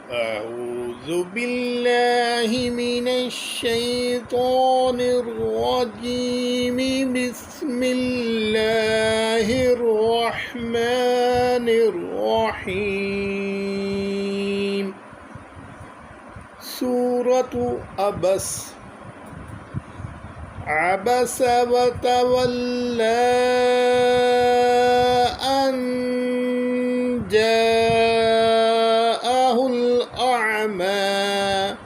أعوذ بالله من الشيطان الرجيم. بسم الله الرحمن الرحيم. سورة عبس وتولى أن جاءه الأعمى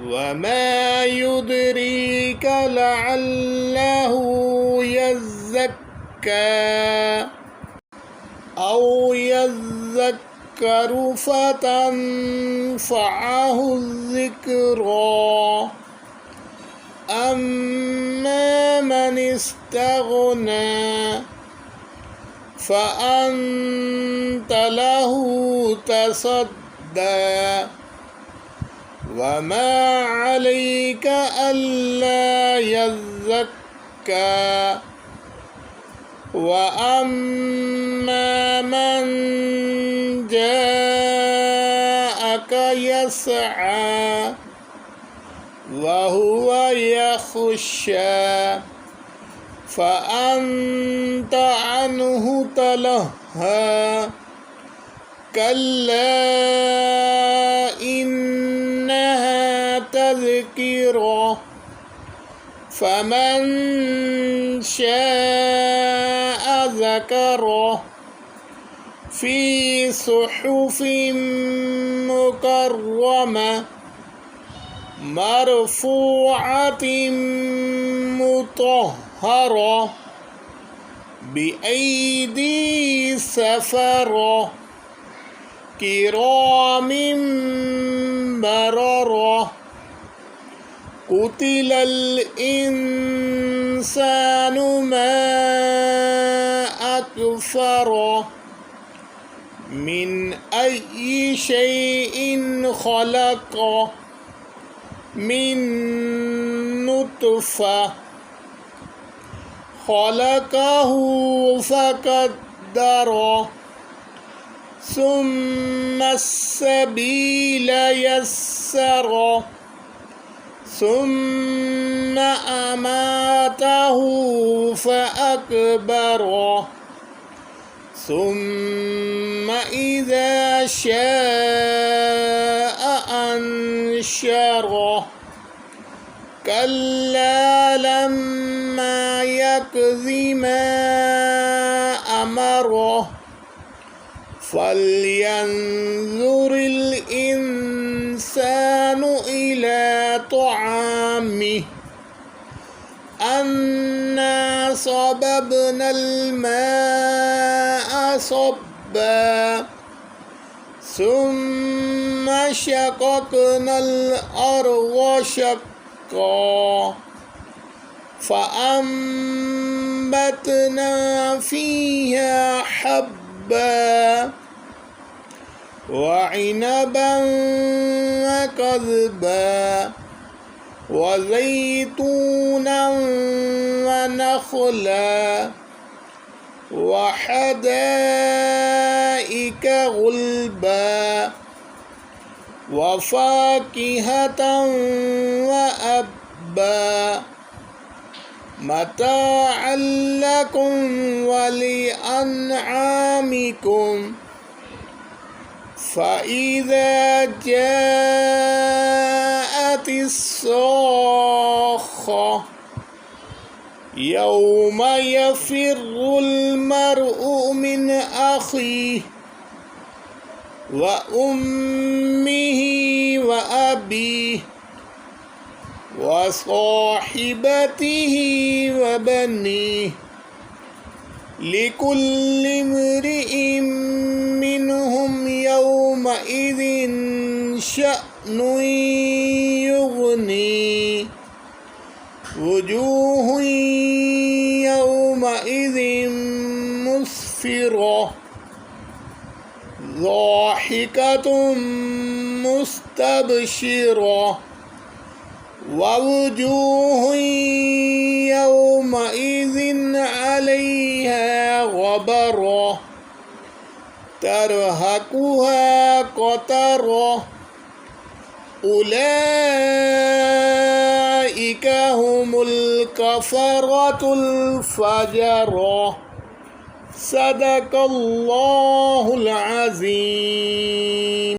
وما يدريك لعله يزكى أو يذكر فتنفعه الذكرى. أما من استغنى فأنت له تصدى وما عليك ألا يزكى. وأما من جاءك يسعى وهو يخشى فأنت عنه تلهى. كلا إنها تذكرة فمن شاء ذكره في صحف مكرمة مرفوعة مطهرة بأيدي سفرة كرام بررة. قتل الإنسان ما أكفره من أي شيء خلقه من نطفة خلقه فقدره ثم السبيل يسره ثم أماته فأكبره ثم إذا شاء أنشره. كلا لما يقض ما أمره فلينظر الإنسان إلى طعامه أنا صببنا الماء صبا ثم شققنا الأرض شقا فأنبتنا فيها حبا وعنبا وقضبا وزيتونا ونخلا وحدائق غلبا وفاكهة وأبا متاعا لكم ولأنعامكم. فإذا جاءت الصاخة يوم يفر المرء من أخيه وأمه وأبيه وصاحبته وبنيه لكل امرئ منهم يومئذ شأن يغنيه. وجوه يومئذ مسفرة ضاحكة مستبشرة ووجوه يومئذ عليها غبرة ترهقها قترة أولئك هم الكفرة الفجرة صدق الله العظيم.